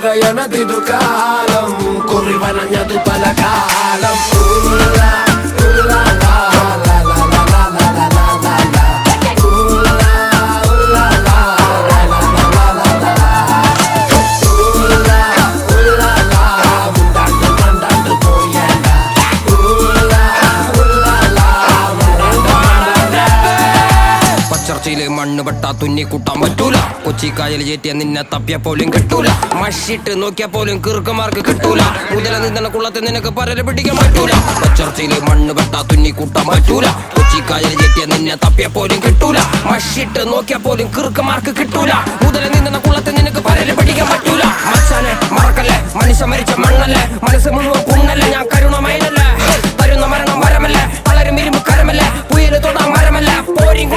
പറയാനതിതു കാലം കുറിവനഞ്ഞതു പല കാലം ചർച്ചയില് മണ്ണ് പെട്ടാ തുന്നി കൂട്ടാൻ പറ്റൂല. കൊച്ചിക്കായൽ ചേറ്റിയ നിന്നെ തപ്പിയ പോലും കിട്ടൂല. മഷിട്ട് നോക്കിയാ പോലും കിറുക്കന്മാർക്ക് കിട്ടൂല. മുതല നിന്ന കുളത്തിൽ നിനക്ക് പരല് പിടിക്കാൻ പറ്റൂല. ചർച്ചയില് മണ്ണ് പെട്ടാ തുന്നി കൂട്ടാൻ പറ്റൂല. കൊച്ചിക്കായൽ ചേറ്റിയ നിന്നെ തപ്പിയ പോലും കിട്ടൂല. മഷിട്ട് നോക്കിയാ പോലും കിറുക്കന്മാർക്ക് കിട്ടൂല. മുതല നിന്ന കുളത്തിൽ നിനക്ക് പരല് പിടിക്കാൻ പറ്റൂല. മച്ചാനെ മറക്കല്ലേ, മനുഷ്യ മരിച്ച മണ്ണല്ലേ, മനസ്സ് മുഴുവൻ പുണ്ണല്ലേ. ഞാൻ